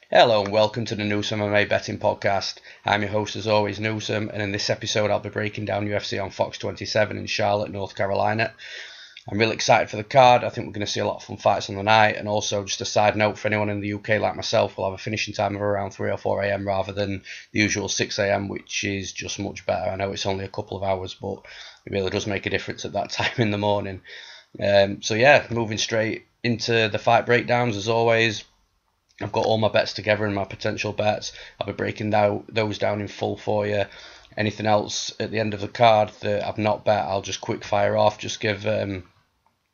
Hello and welcome to the Newsome MMA betting podcast. I'm your host as always, Newsome, and in this episode I'll be breaking down UFC on Fox 27 in Charlotte, North Carolina. I'm really excited for the card. I think we're going to see a lot of fun fights on the night, and also just a side note for anyone in the UK like myself, we'll have a finishing time of around 3 or 4 a.m. rather than the usual 6 a.m, which is just much better. I know it's only a couple of hours, but it really does make a difference at that time in the morning. Moving straight into the fight breakdowns as always. I've got all my bets together and my potential bets. I'll be breaking those down in full for you. Anything else at the end of the card that I've not bet, I'll just quick fire off. Just give a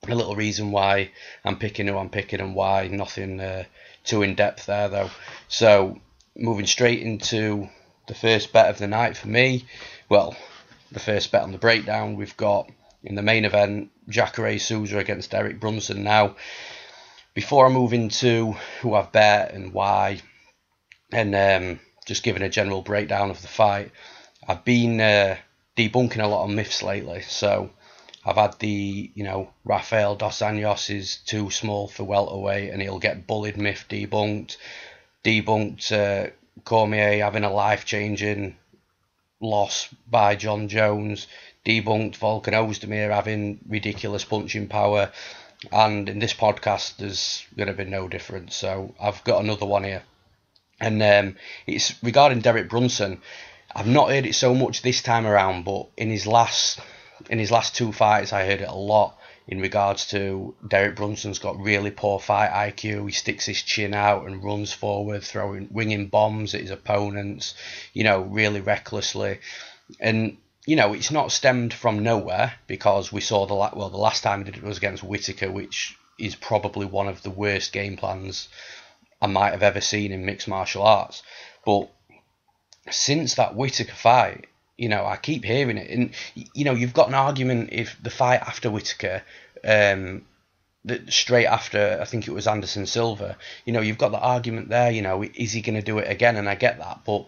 little reason why I'm picking who I'm picking and why. Nothing too in depth there though. So moving straight into the first bet of the night for me. Well, the first bet on the breakdown, we've got in the main event Jacare Souza against Erik Brunson. Now, before I move into who I've bet and why, and just giving a general breakdown of the fight, I've been debunking a lot of myths lately. So I've had the, Rafael dos Anjos is too small for welterweight and he'll get bullied myth debunked. Cormier having a life-changing loss by John Jones. Debunked Volkan Ozdemir having ridiculous punching power. And in this podcast, there's going to be no difference. So I've got another one here. And it's regarding Erik Brunson. I've not heard it so much this time around, but in his last two fights, I heard it a lot in regards to Erik Brunson's got really poor fight IQ. He sticks his chin out and runs forward, winging bombs at his opponents, really recklessly. And it's not stemmed from nowhere, because we saw the last time he did it was against Whittaker, which is probably one of the worst game plans I might have ever seen in mixed martial arts. But since that Whittaker fight, I keep hearing it, and you've got an argument if the fight after Whittaker, that straight after I think it was Anderson Silva, you've got the argument there. Is he going to do it again? And I get that, but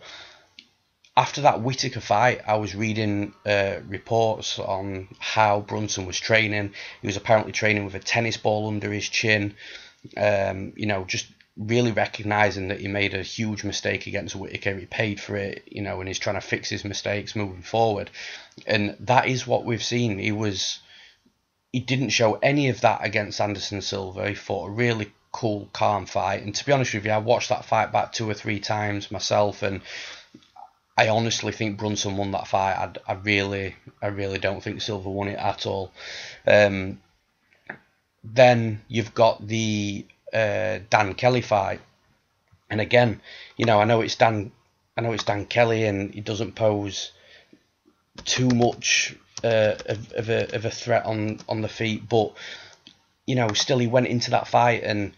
after that Whittaker fight, I was reading reports on how Brunson was training. He was apparently training with a tennis ball under his chin. Just really recognising that he made a huge mistake against Whittaker. He paid for it, and he's trying to fix his mistakes moving forward. And that is what we've seen. He didn't show any of that against Anderson Silva. He fought a really cool, calm fight. And to be honest with you, I watched that fight back 2 or 3 times myself, and I honestly think Brunson won that fight. I really don't think Silva won it at all. Then you've got the Dan Kelly fight, and again, I know it's Dan Kelly, and he doesn't pose too much of a threat on the feet, but still he went into that fight and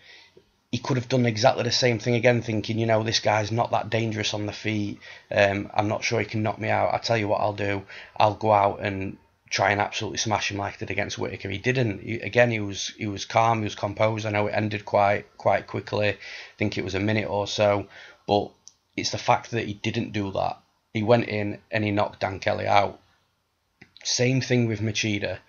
he could have done exactly the same thing again, thinking, this guy's not that dangerous on the feet. I'm not sure he can knock me out. I tell you what I'll do. I'll go out and try and absolutely smash him like I did against Whittaker. He didn't. He was calm. He was composed. I know it ended quite quickly. I think it was a minute or so. But it's the fact that he didn't do that. He went in and he knocked Dan Kelly out. Same thing with Machida.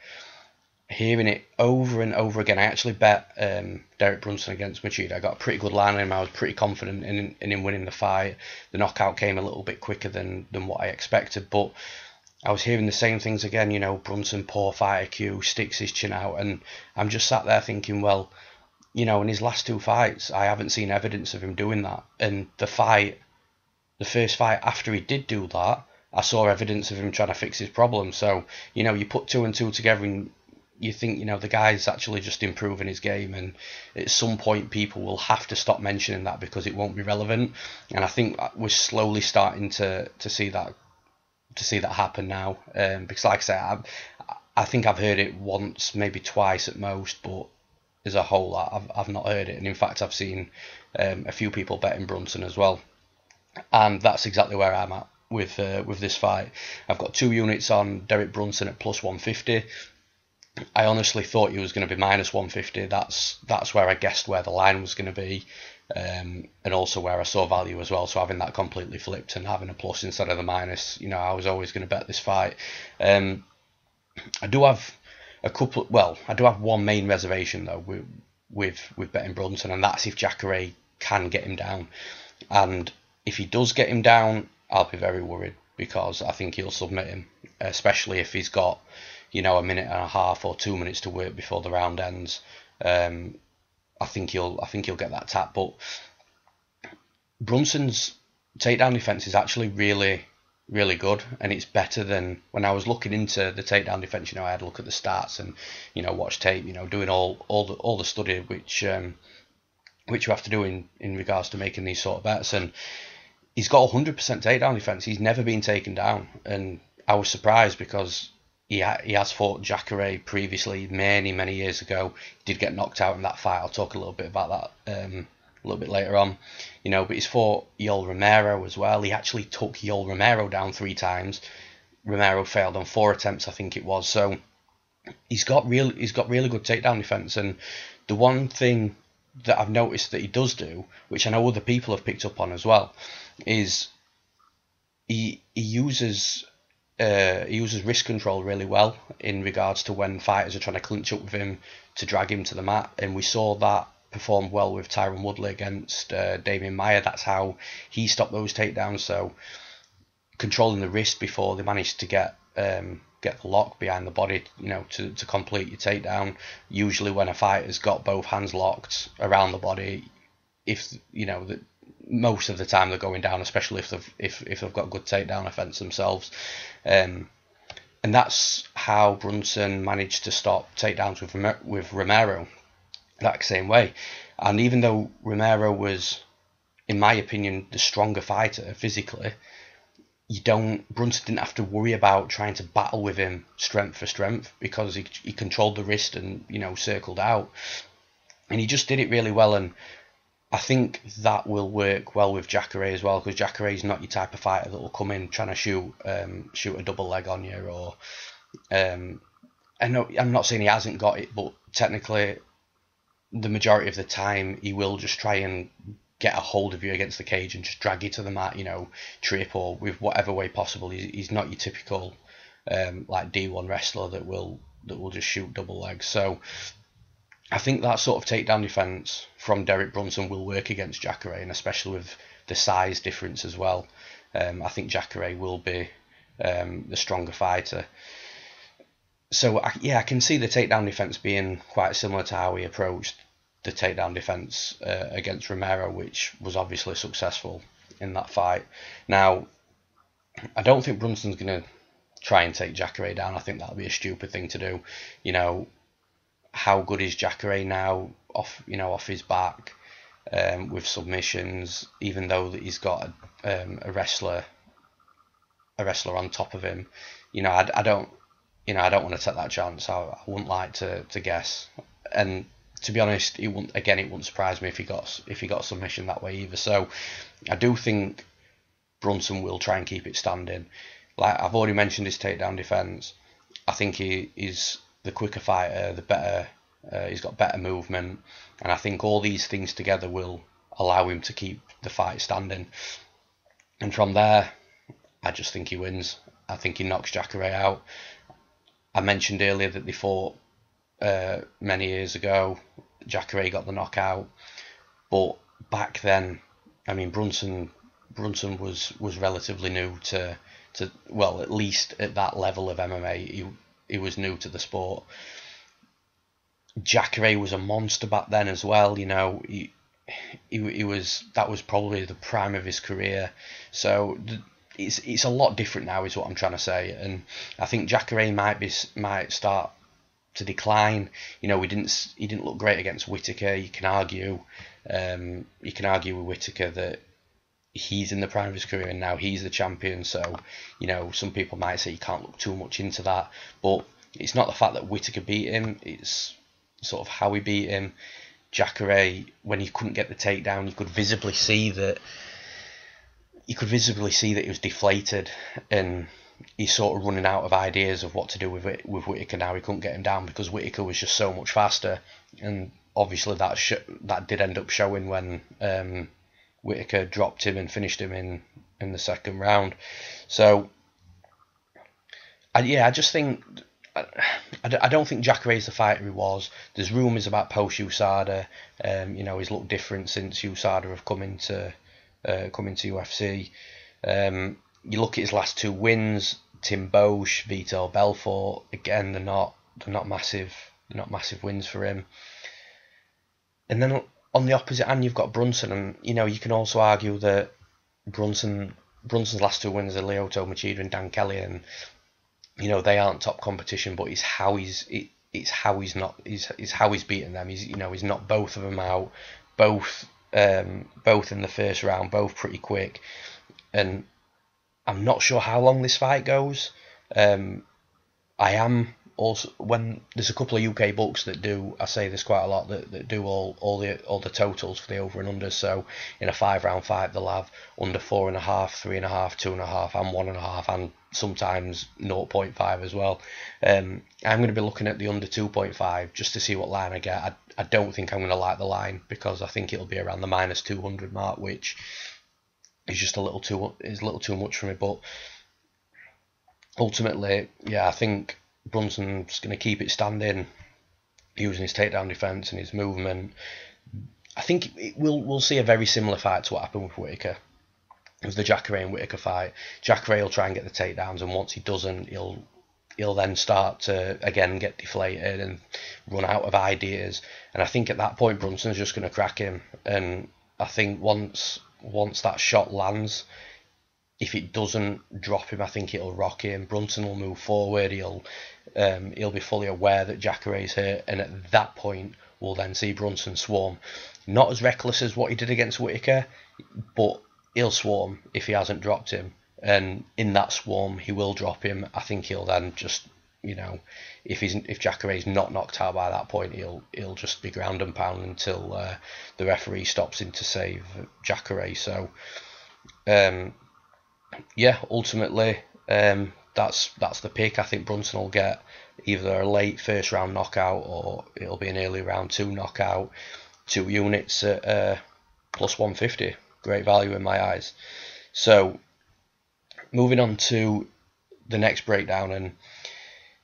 Hearing it over and over again. I actually bet Erik Brunson against Machida. I got a pretty good line on him. I was pretty confident in him winning the fight. The knockout came a little bit quicker than what I expected, but I was hearing the same things again. Brunson, poor fight IQ, sticks his chin out, and I'm just sat there thinking, well, in his last 2 fights, I haven't seen evidence of him doing that. And the first fight after he did do that, I saw evidence of him trying to fix his problem. So, you put 2 and 2 together and you think, the guy's actually just improving his game, and at some point people will have to stop mentioning that because it won't be relevant. And I think we're slowly starting to see that happen now. Because like I say, I think I've heard it once, maybe twice at most, but as a whole, I've not heard it. And in fact, I've seen a few people betting Brunson as well. And that's exactly where I'm at with this fight. I've got 2 units on Erik Brunson at plus 150. I honestly thought he was going to be minus 150. That's where I guessed where the line was going to be, and also where I saw value as well. So having that completely flipped and having a plus instead of the minus, I was always going to bet this fight. I do have one main reservation though with betting Brunson, and that's if Jacare can get him down. And if he does get him down, I'll be very worried, because I think he'll submit him, especially if he's got, a minute and a half or 2 minutes to work before the round ends. I think he'll get that tap. But Brunson's takedown defense is actually really, really good, and it's better than when I was looking into the takedown defense. I had a look at the stats and watch tape. Doing all the study which you have to do in regards to making these sort of bets, and he's got 100% takedown defense. He's never been taken down, and I was surprised because he has fought Jacare previously many years ago. He did get knocked out in that fight. I'll talk a little bit about that a little bit later on. But he's fought Yoel Romero as well. He actually took Yoel Romero down 3 times. Romero failed on 4 attempts, I think it was. So he's got really good takedown defense. And the one thing that I've noticed that he does do, which I know other people have picked up on as well, is he uses wrist control really well in regards to when fighters are trying to clinch up with him to drag him to the mat, and we saw that performed well with Tyron Woodley against Damian Maia. That's how he stopped those takedowns. So controlling the wrist before they managed to get the lock behind the body, to complete your takedown. Usually when a fighter's got both hands locked around the body, if that most of the time they're going down, especially if they've got good takedown offense themselves. And that's how Brunson managed to stop takedowns with Romero that same way. And even though Romero was, in my opinion, the stronger fighter physically, Brunson didn't have to worry about trying to battle with him strength for strength, because he controlled the wrist and circled out, and he just did it really well. And I think that will work well with Jacare as well, because Jacare is not your type of fighter that will come in trying to shoot a double leg on you, or I know I'm not saying he hasn't got it, but technically the majority of the time he will just try and get a hold of you against the cage and just drag you to the mat, trip, or with whatever way possible. He's not your typical like D1 wrestler that will just shoot double legs. So I think that sort of takedown defense from Derek Brunson will work against Jacare, and especially with the size difference as well. I think Jacare will be the stronger fighter. So I can see the takedown defense being quite similar to how he approached the takedown defense against Romero, which was obviously successful in that fight. Now, I don't think Brunson's going to try and take Jacare down. I think that'll be a stupid thing to do. How good is Jacare now off his back with submissions, even though that he's got a wrestler on top of him. I don't want to take that chance. I wouldn't like to guess. And to be honest, it wouldn't surprise me if he got submission that way either. So I do think Brunson will try and keep it standing. Like I've already mentioned, his takedown defense. I think he is the quicker fighter, the better. He's got better movement, and I think all these things together will allow him to keep the fight standing. And from there, I just think he wins. I think he knocks Jacare out. I mentioned earlier that they fought many years ago. Jacare got the knockout, but back then, I mean, Brunson was relatively new to well, at least at that level of MMA, he was new to the sport. Jacare was a monster back then as well. He was, that was probably the prime of his career. So it's a lot different now, is what I'm trying to say. And I think Jacare might start to decline. He didn't look great against Whittaker. You can argue with Whittaker that he's in the prime of his career and now he's the champion. So some people might say you can't look too much into that, but it's not the fact that Whittaker beat him. It's sort of how he beat him. Jacare, when he couldn't get the takedown, you could visibly see that he was deflated, and he's sort of running out of ideas of what to do with Whittaker now. He couldn't get him down because Whittaker was just so much faster, and obviously that did end up showing when Whittaker dropped him and finished him in the second round. So I just think I don't think Jacare is the fighter he was. There's rumours about post USADA. He's looked different since USADA have come into coming to UFC. You look at his last 2 wins, Tim Bosch, Vitor Belfort. Again, they're not massive wins for him. And then on the opposite hand, you've got Brunson, and you can also argue that Brunson's last 2 wins are Lyoto Machida and Dan Kelly, and they aren't top competition, but it's how he's beaten them. He's knocked both of them out, both in the first round, both pretty quick, and I'm not sure how long this fight goes. I am also, when there's a couple of UK books that do, I say this quite a lot, that do all the totals for the over and under. So in a 5-round fight, they'll have under 4.5, 3.5, 2.5, and 1.5, and sometimes 0.5 as well. I'm going to be looking at the under 2.5 just to see what line I get. I don't think I'm going to like the line, because I think it'll be around the minus 200 mark, which is just a little too much for me. But ultimately, yeah, I think Brunson's going to keep it standing, using his takedown defence and his movement. I think we'll see a very similar fight to what happened with Whittaker. It was the Jacare and Whittaker fight. Jacare will try and get the takedowns, and once he doesn't, he'll then start to again get deflated and run out of ideas. And I think at that point Brunson's just going to crack him. And I think once that shot lands, if it doesn't drop him, I think it'll rock him. Brunson will move forward. He'll be fully aware that Jacare's hurt, and at that point we'll then see Brunson swarm. Not as reckless as what he did against Whittaker, but he'll swarm if he hasn't dropped him. And in that swarm, he will drop him. I think he'll then just, if Jacare's not knocked out by that point, he'll just be ground and pound until the referee stops in to save Jacare. So, yeah, ultimately, that's the pick. I think Brunson will get either a late first round knockout, or it'll be an early round 2 knockout. 2 units at plus 150. Great value in my eyes. So, moving on to the next breakdown, and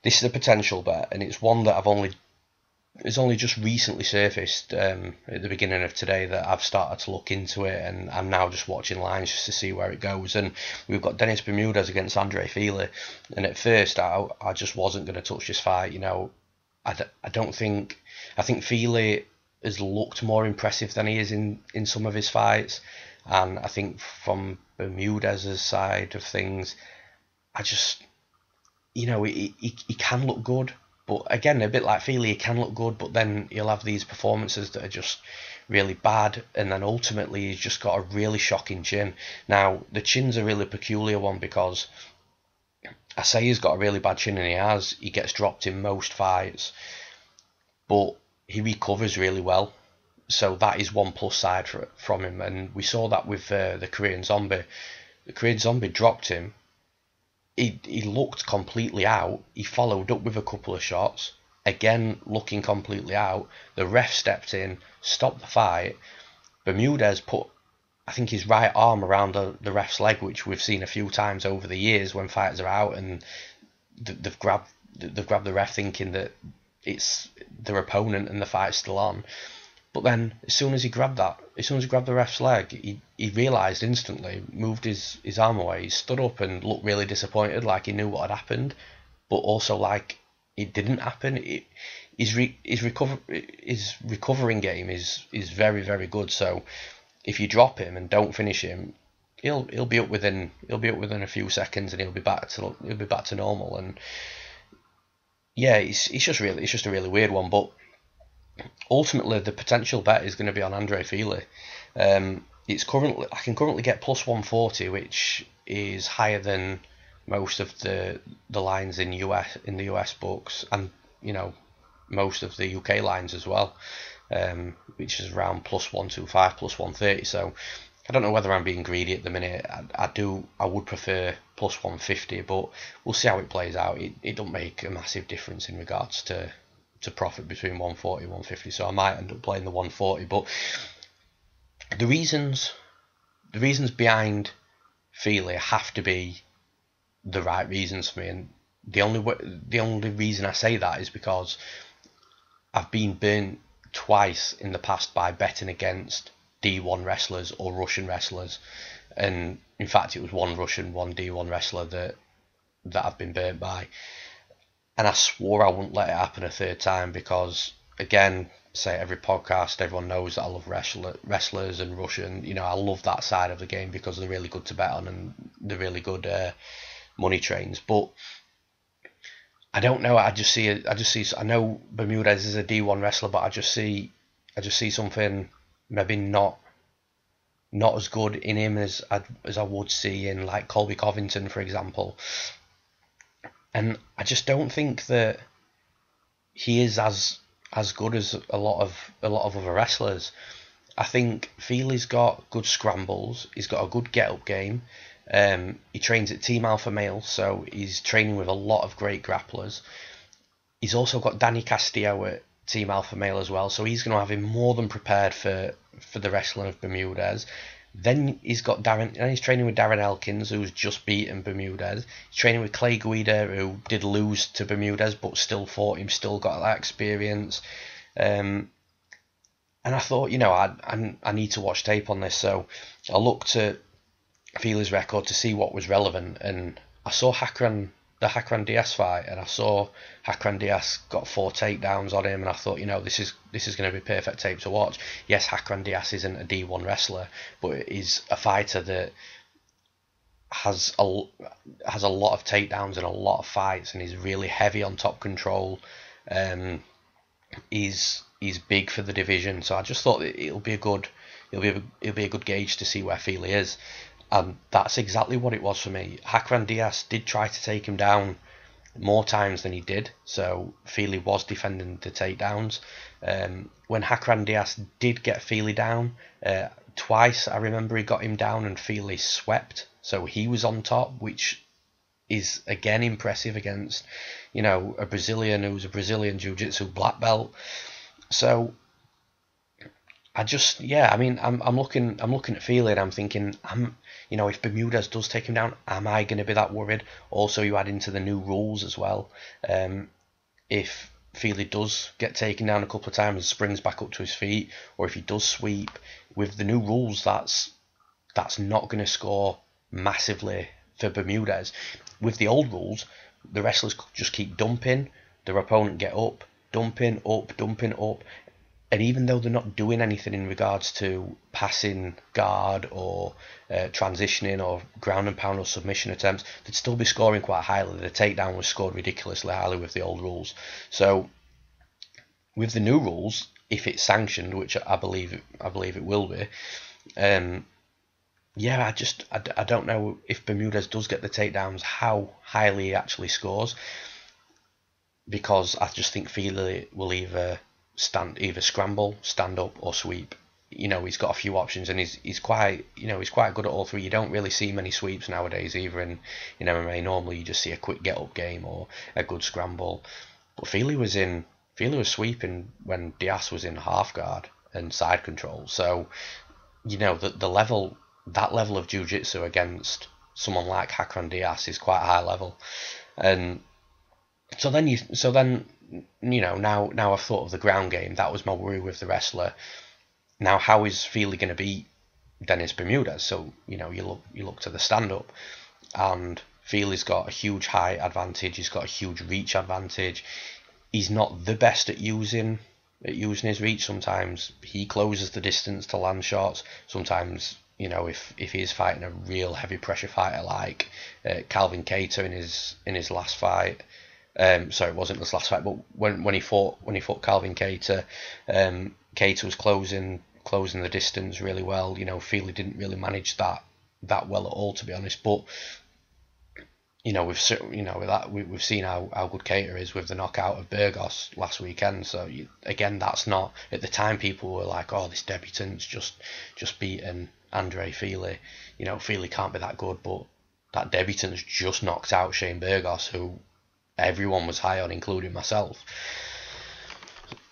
this is a potential bet, and it's one that it's only just recently surfaced at the beginning of today, that I've started to look into it, and I'm now just watching lines just to see where it goes. And we've got Dennis Bermudez against Andre Fili, and at first I just wasn't going to touch this fight. I think Fili has looked more impressive than he is in some of his fights, and I think from Bermudez's side of things, I just, he can look good. But again, a bit like Fili, he can look good, but then he'll have these performances that are just really bad, and then ultimately he's just got a really shocking chin. Now, the chin's a really peculiar one, because I say he's got a really bad chin, and he has. He gets dropped in most fights, but he recovers really well. So that is one plus side from him, and we saw that with the Korean Zombie. The Korean Zombie dropped him. He looked completely out. He followed up with a couple of shots, again looking completely out. The ref stepped in, stopped the fight. Bermudez put, I think, his right arm around the ref's leg, which we've seen a few times over the years when fighters are out, and they've grabbed the ref thinking that it's their opponent and the fight's still on. But then, as soon as he grabbed the ref's leg, he realised instantly, moved his arm away, he stood up and looked really disappointed, like he knew what had happened, but also like it didn't happen. His recovering game is very, very good. So if you drop him and don't finish him, he'll be up within a few seconds, and he'll be back to normal. And yeah, it's just a really weird one, but ultimately the potential bet is going to be on Andre Fili. I can currently get plus 140, which is higher than most of the lines in the US books, and most of the UK lines as well, which is around plus 125, plus 130. So I don't know whether I'm being greedy at the minute. I would prefer plus 150, but we'll see how it plays out. It don't make a massive difference in regards to profit between 140 and 150, so I might end up playing the 140. But the reasons behind Fili have to be the right reasons for me, and the only reason I say that is because I've been burnt twice in the past by betting against D1 wrestlers or Russian wrestlers, and in fact it was one Russian, one D1 wrestler that I've been burnt by, and I swore I wouldn't let it happen a third time because, again, say every podcast, everyone knows that I love wrestlers and Russian. I love that side of the game because they're really good to bet on and they're really good money trains. But I don't know. I just see. I know Bermudez is a D1 wrestler, but I just see something maybe not as good in him as I would see in like Colby Covington, for example. And I just don't think that he is as good as a lot of other wrestlers. I think Fili's got good scrambles. He's got a good get-up game. He trains at Team Alpha Male, so he's training with a lot of great grapplers. He's also got Danny Castillo at Team Alpha Male as well, so he's going to have him more than prepared for the wrestling of Bermudez. Then he's got Darren, and he's training with Darren Elkins, who's just beaten Bermudez. He's training with Clay Guida, who did lose to Bermudez, but still fought him, still got that experience. And I thought, I need to watch tape on this, so I looked at Fili's record to see what was relevant, and I saw the Hakran Diaz fight, and I saw Hakran Diaz got 4 takedowns on him, and I thought, this is going to be perfect tape to watch. Yes, Hakran Diaz isn't a D1 wrestler, but he's a fighter that has a lot of takedowns and a lot of fights, and he's really heavy on top control. He's big for the division, so I just thought it'll be a good gauge to see where Fili is. And that's exactly what it was for me. Hakran Diaz did try to take him down more times than he did, so Fili was defending the takedowns. When Hakran Diaz did get Fili down, twice I remember he got him down and Fili swept, so he was on top, which is again impressive against, a Brazilian who's a Brazilian Jiu-Jitsu black belt. So I'm looking at Fili and I'm thinking, if Bermudez does take him down, am I going to be that worried? Also, you add into the new rules as well. If Fili does get taken down a couple of times and springs back up to his feet, or if he does sweep, with the new rules, that's not going to score massively for Bermudez. With the old rules, the wrestlers just keep dumping, their opponent get up, dumping up, and even though they're not doing anything in regards to passing guard or transitioning or ground and pound or submission attempts, they'd still be scoring quite highly. The takedown was scored ridiculously highly with the old rules. So with the new rules, if it's sanctioned, which I believe it will be, I don't know if Bermudez does get the takedowns, how highly he actually scores, because I just think Fili will either scramble, stand up, or sweep. He's got a few options, and he's quite good at all three. You don't really see many sweeps nowadays either in MMA. Normally you just see a quick get up game or a good scramble. But Fili was sweeping when Diaz was in half guard and side control. So that level of jiu-jitsu against someone like Hakran Diaz is quite a high level. And so then now I've thought of the ground game. That was my worry with the wrestler. Now, how is Fili going to beat Dennis Bermudez? So you look to the stand up, and Fili's got a huge height advantage. He's got a huge reach advantage. He's not the best at using his reach. Sometimes he closes the distance to land shots. Sometimes if he is fighting a real heavy pressure fighter like Calvin Kattar in his last fight. Sorry, it wasn't his last fight, but when he fought Calvin Kattar, Kattar was closing the distance really well. Fili didn't really manage that well at all, to be honest. But we've seen how good Kattar is with the knockout of Burgos last weekend. So again, that's not, at the time people were like, oh, this debutant's just beaten Andre Fili. Fili can't be that good, but that debutant's just knocked out Shane Burgos, who everyone was high on, including myself.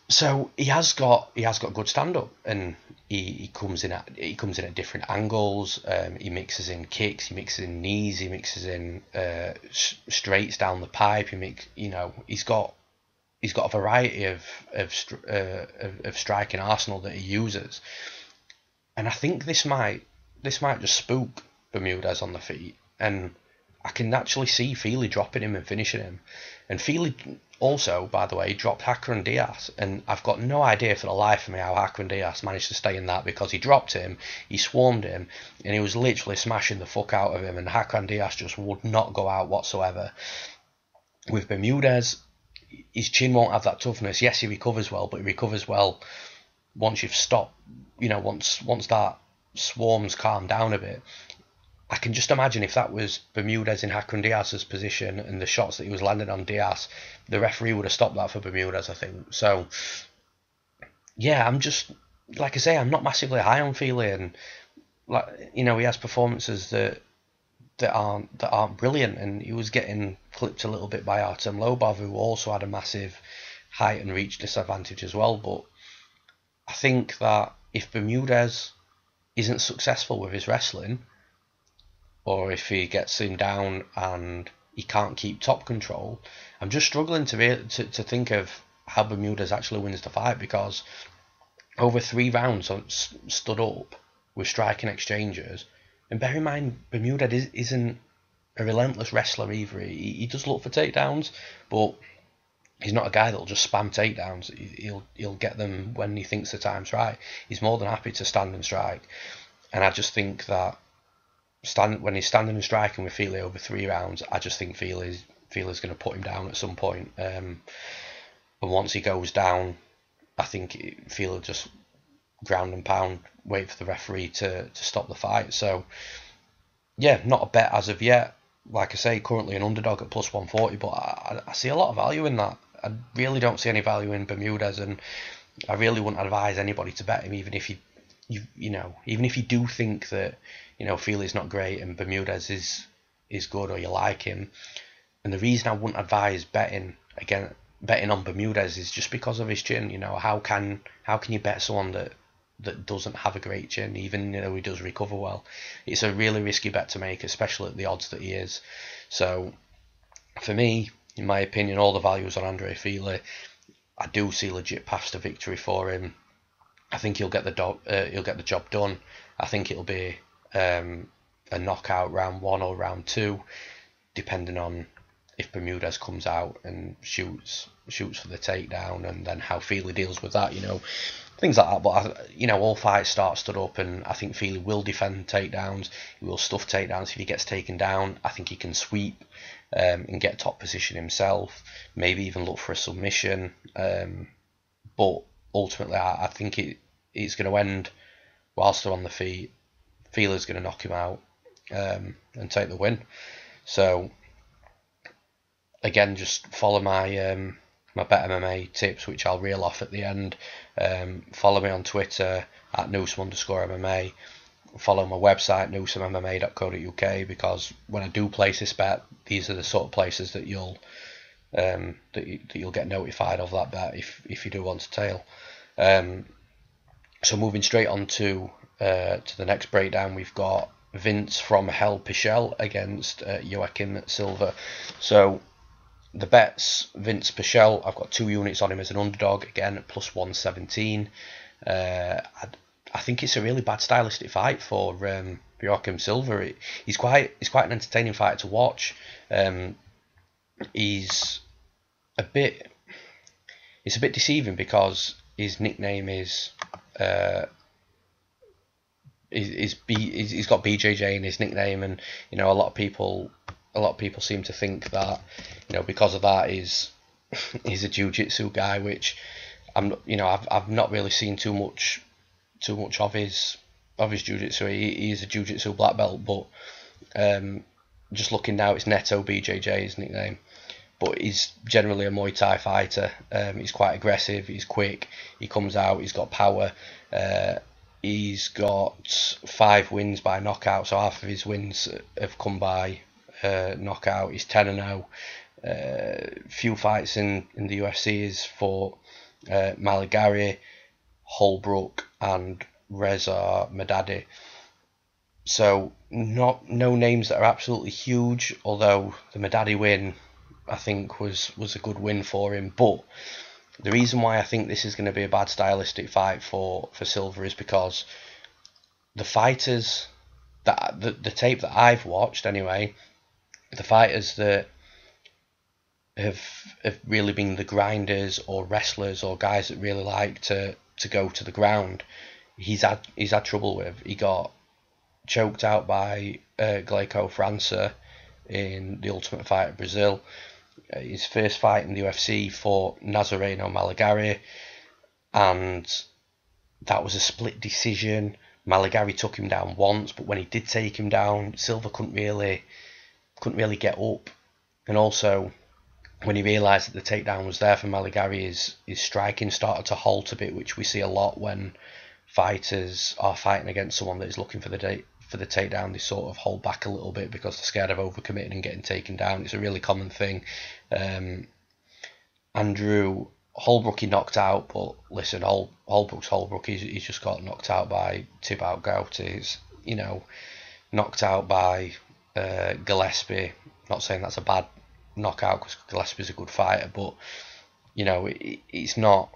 So he has got good stand up, and he comes in at different angles. He mixes in kicks, he mixes in knees, he mixes in straights down the pipe. He's got a variety of striking arsenal that he uses. And I think this might just spook Bermudez on the feet, and I can actually see Fili dropping him and finishing him. And Fili also, by the way, dropped Jacare Diaz, and I've got no idea for the life of me how Jacare Diaz managed to stay in that, because he dropped him, he swarmed him, and he was literally smashing the fuck out of him, and Jacare Diaz just would not go out whatsoever. With Bermudez, his chin won't have that toughness. Yes, he recovers well, but he recovers well once you've stopped, once that swarm's calmed down a bit. I can just imagine if that was Bermudez in Jacare Diaz's position and the shots that he was landing on Diaz, the referee would have stopped that for Bermudez, I think. So, yeah, I'm just, like I say, I'm not massively high on Fili, and he has performances that aren't brilliant, and he was getting clipped a little bit by Artem Lobov, who also had a massive height and reach disadvantage as well. But I think that if Bermudez isn't successful with his wrestling, or if he gets him down and he can't keep top control, I'm just struggling to think of how Bermudez actually wins the fight, because over 3 rounds stood up with striking exchanges. And bear in mind, Bermudez isn't a relentless wrestler either. He does look for takedowns, but he's not a guy that'll just spam takedowns. He'll get them when he thinks the time's right. He's more than happy to stand and strike. And I just think that when he's standing and striking with Fili over 3 rounds, I just think Fili's going to put him down at some point. And once he goes down, I think Fili will just ground and pound, wait for the referee to stop the fight. So, yeah, not a bet as of yet. Like I say, currently an underdog at plus 140, but I see a lot of value in that. I really don't see any value in Bermudez, and I really wouldn't advise anybody to bet him, even if even if you do think that Fili's not great and Bermudez is good, or you like him. And the reason I wouldn't advise betting on Bermudez is just because of his chin. How can you bet someone that doesn't have a great chin, even he does recover well? It's a really risky bet to make, especially at the odds that he is. So for me, in my opinion, all the values on Andre Fili. I do see legit paths to victory for him. I think he'll get the job done. I think it'll be a knockout round 1 or round 2, depending on if Bermudez comes out and shoots for the takedown, and then how Fili deals with that, things like that. But all fights stood up, and I think Fili will defend takedowns. He will stuff takedowns if he gets taken down. I think he can sweep and get top position himself, maybe even look for a submission. But ultimately, I think it's going to end whilst they're on the feet. Fili's going to knock him out and take the win. So again, just follow my my Bet MMA tips, which I'll reel off at the end. Follow me on Twitter at Newsome_MMA. Follow my website, newsomemma.co.uk, because when I do place this bet, these are the sort of places that you'll get notified of that bet if you do want to tail. So moving straight on to the next breakdown, we've got Vinc from Hell Pichel against Joaquim Silva. So the bets, Vinc Pichel, I've got 2 units on him as an underdog, again at plus 117. I think it's a really bad stylistic fight for Joaquim Silva. He's quite an entertaining fight to watch. It's a bit deceiving because his nickname is he's got BJJ in his nickname, and a lot of people seem to think that because of that he's a jiu-jitsu guy, which I've not really seen too much of his jiu-jitsu. He is a jiu-jitsu black belt, but just looking now, it's Neto BJJ his nickname. But he's generally a Muay Thai fighter. He's quite aggressive, he's quick, he comes out, he's got power. He's got 5 wins by knockout, so half of his wins have come by knockout. He's 10-0. Few fights in the UFC is for Maligari, Holbrook and Reza Medadi. So no names that are absolutely huge, although the Medadi win I think was a good win for him. But the reason why I think this is going to be a bad stylistic fight for Silva is because the fighters that the tape that I've watched anyway, the fighters that have really been the grinders or wrestlers or guys that really like to go to the ground, he's had trouble with. He got choked out by Gregor in the Ultimate Fighter Brazil. His first fight in the UFC for Nazareno Malagari, and that was a split decision. Malagari took him down once, but when he did take him down, Silva couldn't really get up. And also, when he realised that the takedown was there for Malagari, his striking started to halt a bit, which we see a lot when fighters are fighting against someone that is looking for the takedown. They sort of hold back a little bit because they're scared of overcommitting and getting taken down. It's a really common thing. Andrew Holbrook he knocked out, but listen, Holbrook's Holbrook. He's just got knocked out by Thibaut Gouti. He's, knocked out by Gillespie. Not saying that's a bad knockout because Gillespie's a good fighter, but it's not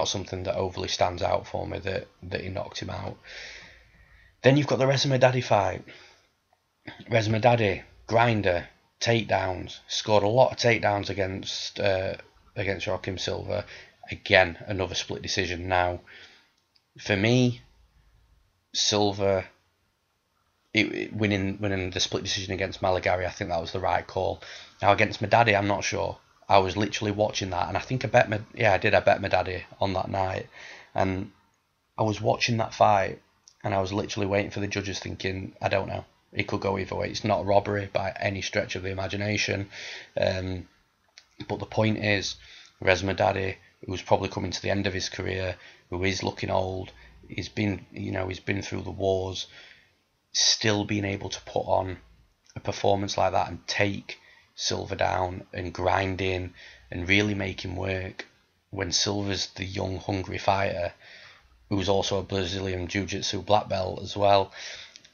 something that overly stands out for me that he knocked him out. Then you've got the Reza Medadi fight. Reza Medadi, grinder, takedowns, scored a lot of takedowns against Joaquim Silva. Again, another split decision. Now, for me, Silva winning the split decision against Malagari, I think that was the right call. Now against Medadi, I'm not sure. I was literally watching that, and I think I bet Medadi on that night, and I was watching that fight, and I was literally waiting for the judges, thinking, I don't know, it could go either way. It's not a robbery by any stretch of the imagination, but the point is, Reza Medadi, who's probably coming to the end of his career, who is looking old, he's been through the wars, still being able to put on a performance like that and take Silva down and grinding and really make him work when Silva's the young, hungry fighter who's also a Brazilian Jiu-Jitsu black belt as well.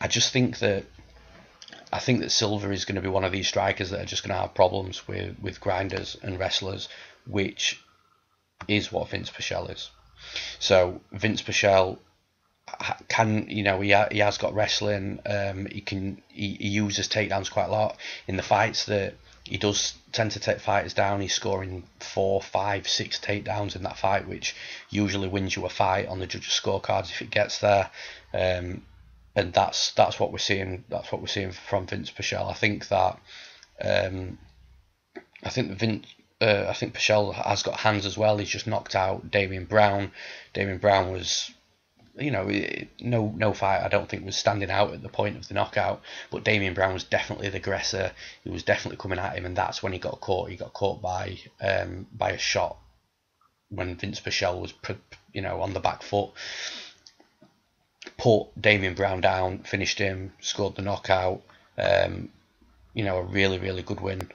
I think that Silva is going to be one of these strikers that are just going to have problems with grinders and wrestlers, which is what Vinc Pichel is. So Vinc Pichel he has got wrestling. He uses takedowns quite a lot in the fights that he does tend to take fighters down. He's scoring 4, 5, 6 takedowns in that fight, which usually wins you a fight on the judges' scorecards if it gets there. And that's what we're seeing. That's what we're seeing from Vinc Pichel. I think Pichel has got hands as well. He's just knocked out Damian Brown. Damian Brown was, no fight I don't think was standing out at the point of the knockout, but Damian Brown was definitely the aggressor. He was definitely coming at him, and that's when he got caught. He got caught by a shot when Vinc Pichel was on the back foot. Put Damian Brown down, finished him, scored the knockout. A really, really good win.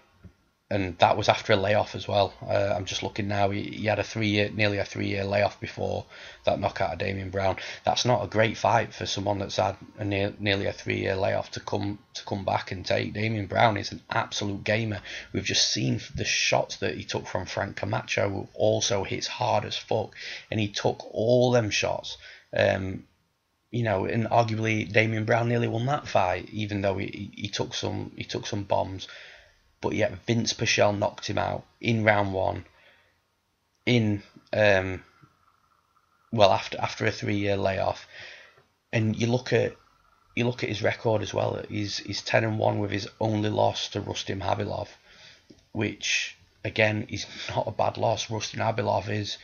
And that was after a layoff as well. I'm just looking now. He had nearly a 3-year layoff before that knockout of Damian Brown. That's not a great fight for someone that's had nearly a 3-year layoff to come back and take. Damian Brown is an absolute gamer. We've just seen the shots that he took from Frank Camacho, who also hits hard as fuck, and he took all them shots. And arguably Damian Brown nearly won that fight, even though he took some bombs. But yet Vinc Pichel knocked him out in round 1. After a 3-year layoff, and you look at his record as well. He's 10-1 with his only loss to Rustim Habilov, which again is not a bad loss. Rustim Habilov is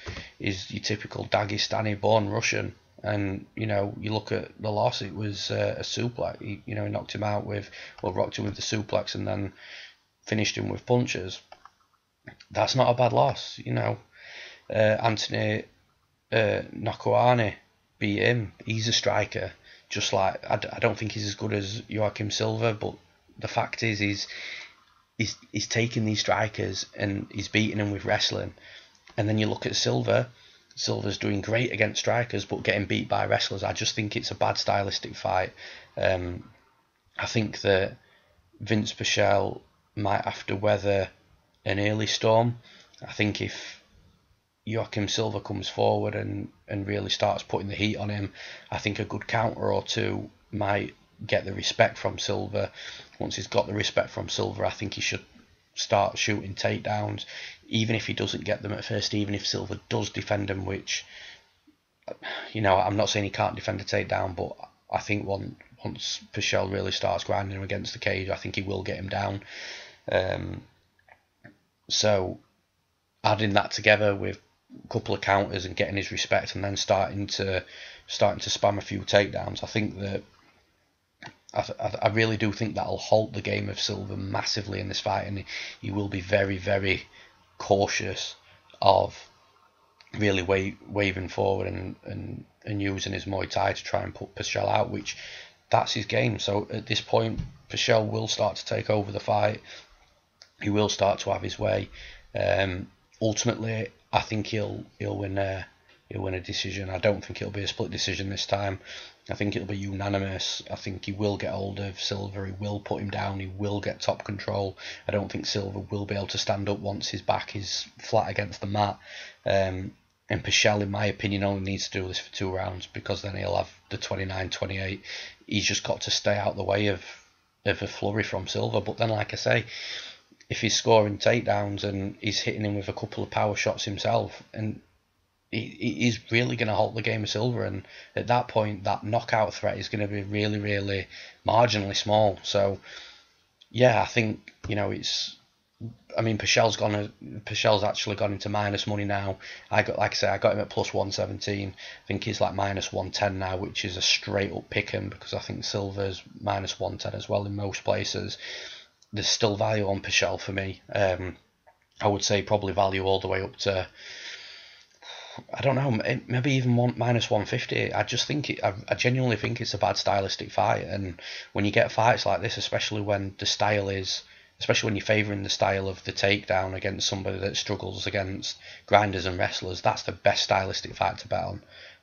your typical Dagestani born Russian. And you look at the loss, it was a suplex. He knocked him out rocked him with the suplex and then finished him with punches. That's not a bad loss. Anthony Nakoani beat him. He's a striker. Just like I don't think he's as good as Joaquim Silva, but the fact is he's taking these strikers and he's beating them with wrestling. And then you look at Silva's doing great against strikers, but getting beat by wrestlers. I just think it's a bad stylistic fight. I think that Vinc Pichel might have to weather an early storm. I think if Joaquim Silva comes forward and really starts putting the heat on him, I think a good counter or two might get the respect from Silva. Once he's got the respect from Silva, I think he should start shooting takedowns, even if he doesn't get them at first, even if Silva does defend him, which, I'm not saying he can't defend a takedown, but I think once Pichel really starts grinding him against the cage, I think he will get him down. So adding that together with a couple of counters and getting his respect, and then starting to spam a few takedowns, I think that I really do think that'll halt the game of Silva massively in this fight, and he will be very, very cautious of really waving forward and using his Muay Thai to try and put Pichel out, which that's his game. So at this point, Pichel will start to take over the fight. He will start to have his way. Ultimately, I think he'll win a decision. I don't think it'll be a split decision this time. I think it'll be unanimous. I think he will get hold of Silva. He will put him down. He will get top control. I don't think Silva will be able to stand up once his back is flat against the mat. And Pichel, in my opinion, only needs to do this for 2 rounds, because then he'll have the 29-28. He's just got to stay out the way of a flurry from Silva. But then, like I say, if he's scoring takedowns and he's hitting him with a couple of power shots himself, and he's really going to halt the game of Silva, and at that point that knockout threat is going to be really, really marginally small. So yeah, I think Pichel's actually gone into minus money now. I got him at plus 117. I think he's like minus 110 now, which is a straight up pick him, because I think Silva's minus 110 as well in most places. There's still value on Pichel for me. I would say probably value all the way up to, I don't know, maybe even minus 150. I genuinely think it's a bad stylistic fight, and when you get fights like this, especially when you're favouring the style of the takedown against somebody that struggles against grinders and wrestlers, that's the best stylistic fight to bet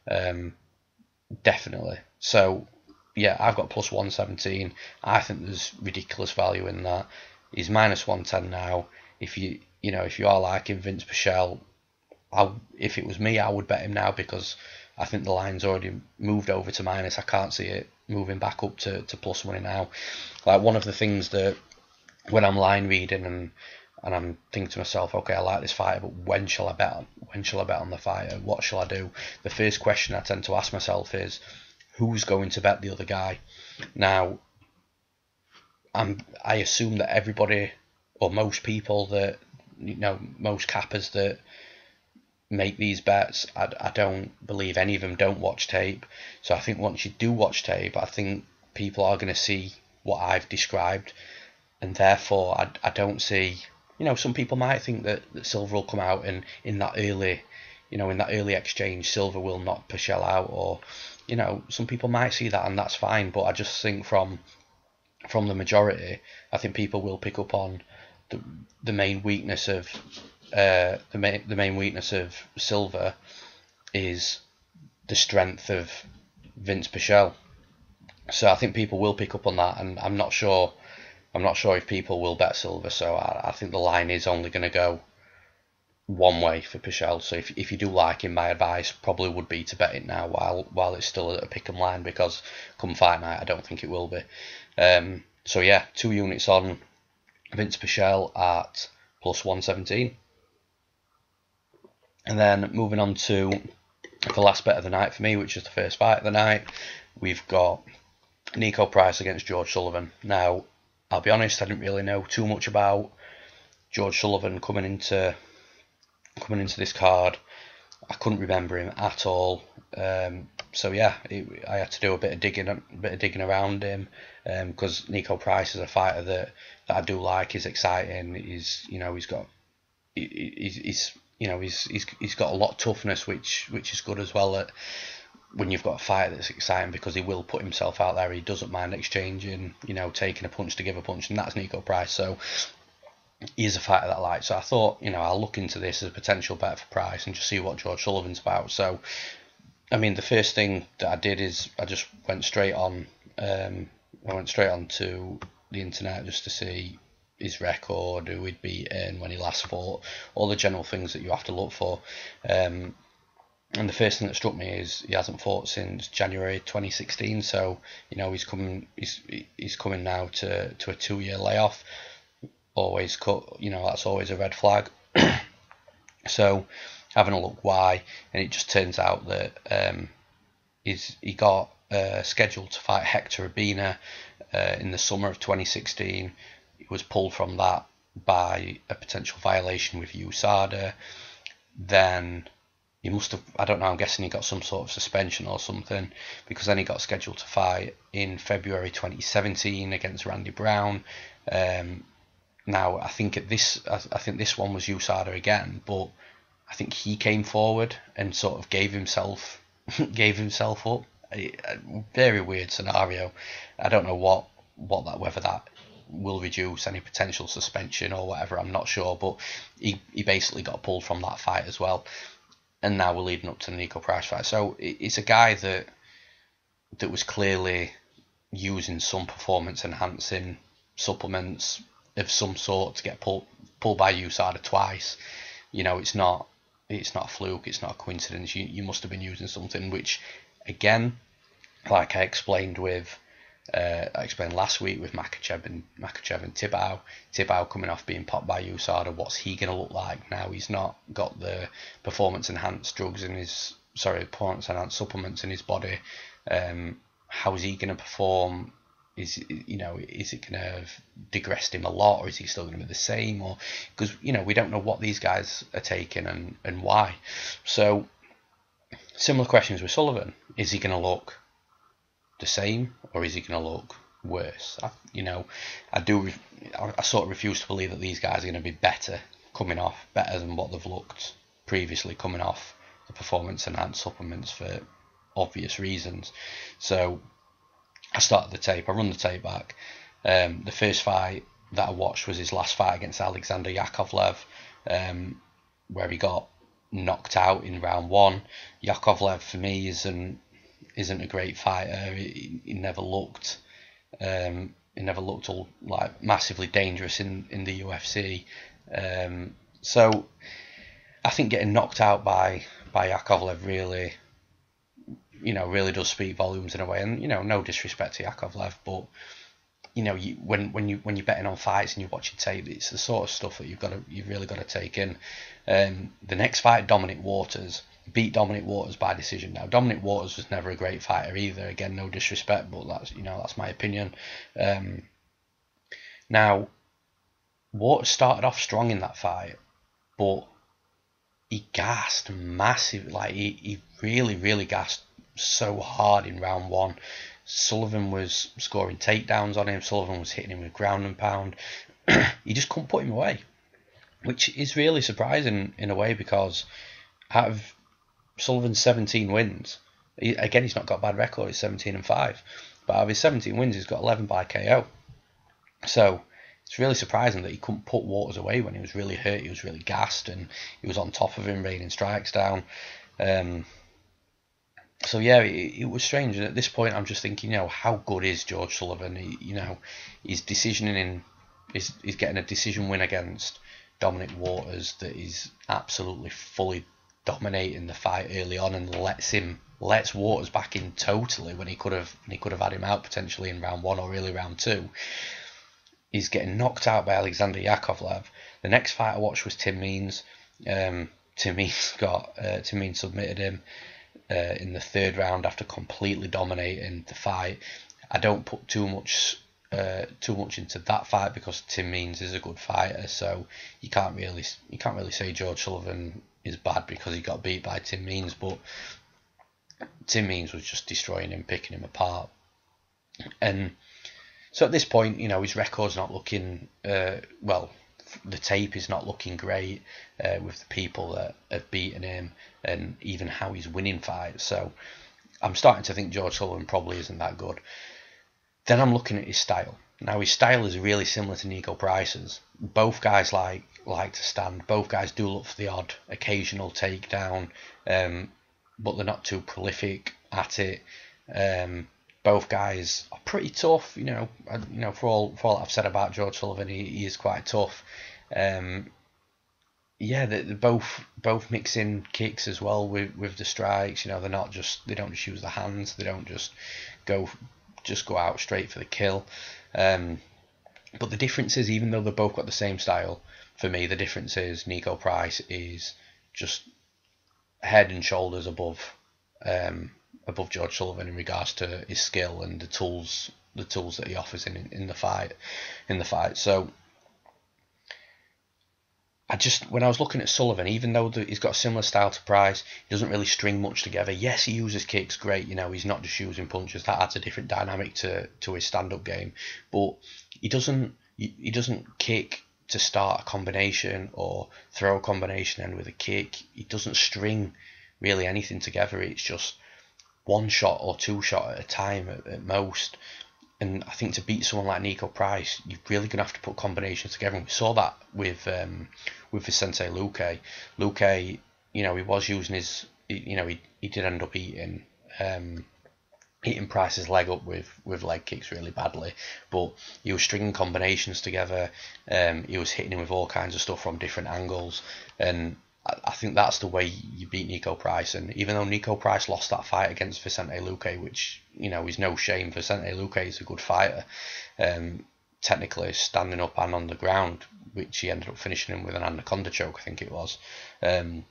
on, definitely. So yeah, I've got plus 117. I think there's ridiculous value in that. He's minus 110 now. If you are liking Vinc Pichel, if it was me, I would bet him now, because I think the line's already moved over to minus. I can't see it moving back up to plus money now. Like, one of the things that when I'm line reading and I'm thinking to myself, okay, I like this fighter, but when shall I bet on the fighter? What shall I do? The first question I tend to ask myself is, who's going to bet the other guy? Now, I assume that everybody, or most people that, most cappers that make these bets, I don't believe any of them don't watch tape. So I think once you do watch tape, I think people are going to see what I've described, and therefore I don't see, some people might think that Silva will come out, and in that early exchange, Silva will knock Pichel out, or some people might see that, and that's fine. But I just think from the majority, I think people will pick up on the main weakness of the main weakness of Silva is the strength of Vinc Pichel. So I think people will pick up on that, and I'm not sure if people will bet Silva. So I think the line is only going to go one way for Pichel. So if you do like him, my advice probably would be to bet it now while it's still at a pick 'em line, because come fight night, I don't think it will be. So yeah, 2 units on Vinc Pichel at plus 117. And then moving on to the last bet of the night for me, which is the first fight of the night, we've got Niko Price against George Sullivan. Now, I'll be honest, I didn't really know too much about George Sullivan coming into this card. I couldn't remember him at all. So yeah, I had to do a bit of digging around him, because Niko Price is a fighter that I do like. He's exciting. He's got a lot of toughness, which is good as well. That when you've got a fighter that's exciting, because he will put himself out there. He doesn't mind exchanging, taking a punch to give a punch, and that's Niko Price. So he's a fighter that I like. So I thought, I'll look into this as a potential bet for Price and just see what George Sullivan's about. So, I mean, the first thing that I did is I just went straight on. I went straight on to the internet just to see his record, who he'd beaten when he last fought, all the general things that you have to look for. And the first thing that struck me is he hasn't fought since January 2016, so he's coming now to a 2-year layoff. Always that's always a red flag. So having a look why, and it just turns out that he got scheduled to fight Hector Urbina in the summer of 2016. He was pulled from that by a potential violation with USADA. Then he must have, I don't know, I'm guessing he got some sort of suspension or something, because then he got scheduled to fight in February 2017 against Randy Brown. Now I think this one was USADA again, but I think he came forward and sort of gave himself up. A very weird scenario. I don't know whether that will reduce any potential suspension or whatever, I'm not sure, but he basically got pulled from that fight as well. And now we're leading up to the Niko Price fight. So it's a guy that was clearly using some performance enhancing supplements of some sort to get pulled by USADA twice. It's not a fluke, it's not a coincidence. You must have been using something, which again, like I explained last week with Makhachev and Tibau. Tibau coming off being popped by USADA, what's he going to look like now? He's not got the performance enhanced supplements in his body. How is he going to perform? Is it going to have digressed him a lot, or is he still going to be the same? Or because we don't know what these guys are taking and why. So similar questions with Sullivan. Is he going to look the same, or is he going to look worse? I sort of refuse to believe that these guys are going to be better than what they've looked previously, coming off the performance enhanced supplements for obvious reasons. So I started the tape. I run the tape back. The first fight that I watched was his last fight against Alexander Yakovlev, where he got knocked out in round 1. Yakovlev for me isn't a great fighter. He never looked like massively dangerous in the UFC. So I think getting knocked out by Yakovlev really does speak volumes in a way. And no disrespect to Yakovlev, but when you're betting on fights and you're watching tape, it's the sort of stuff that you've really got to take in. The next fight, Dominic Waters. Beat Dominic Waters by decision. Now, Dominic Waters was never a great fighter either. Again, no disrespect, but that's my opinion. Now, Waters started off strong in that fight, but he gassed massive. Like he really, really gassed so hard in round 1. Sullivan was scoring takedowns on him. Sullivan was hitting him with ground and pound. He just couldn't put him away, which is really surprising in a way, because out of Sullivan's 17 wins, he's not got a bad record. He's 17-5, but out of his 17 wins, he's got 11 by KO. So it's really surprising that he couldn't put Waters away when he was really hurt. He was really gassed, and he was on top of him, raining strikes down. So yeah, it was strange. And at this point, I'm just thinking, how good is George Sullivan? He's decisioning he's getting a decision win against Dominic Waters that is absolutely fully dominating the fight early on, and lets Waters back in totally when he could have had him out potentially in round 1 or early round 2. He's getting knocked out by Alexander Yakovlev. The next fight I watched was Tim Means. Tim Means submitted him in the 3rd round after completely dominating the fight. I don't put too much into that fight because Tim Means is a good fighter, so you can't really say George Sullivan is bad because he got beat by Tim Means, but Tim Means was just destroying him, picking him apart. And so at this point, his record's not looking the tape is not looking great with the people that have beaten him, and even how he's winning fights. So I'm starting to think George Sullivan probably isn't that good. Then I'm looking at his style. Now, his style is really similar to Niko Price's. Both guys like to stand. Both guys do look for the odd occasional takedown, but they're not too prolific at it. both guys are pretty tough. For all I've said about George Sullivan, he is quite tough. They're both mixing kicks as well with the strikes. They don't just use the hands. They don't just go out straight for the kill. But the difference is, even though they've both got the same style, for me the difference is Niko Price is just head and shoulders above George Sullivan in regards to his skill and the tools that he offers in the fight. So when I was looking at Sullivan, even though he's got a similar style to Price, he doesn't really string much together. Yes, he uses kicks, great. He's not just using punches. That adds a different dynamic to his stand-up game. But he doesn't kick to start a combination or throw a combination in with a kick. He doesn't string really anything together. It's just one shot or two shot at a time at most. And I think to beat someone like Niko Price, you're really going to have to put combinations together. And we saw that with Vicente Luque. Luque, he was using his, he did end up eating Price's leg up with leg kicks really badly. But he was stringing combinations together. He was hitting him with all kinds of stuff from different angles. And I think that's the way you beat Niko Price. And even though Niko Price lost that fight against Vicente Luque, which, is no shame, Vicente Luque is a good fighter, technically standing up and on the ground, which he ended up finishing him with an anaconda choke, I think it was. So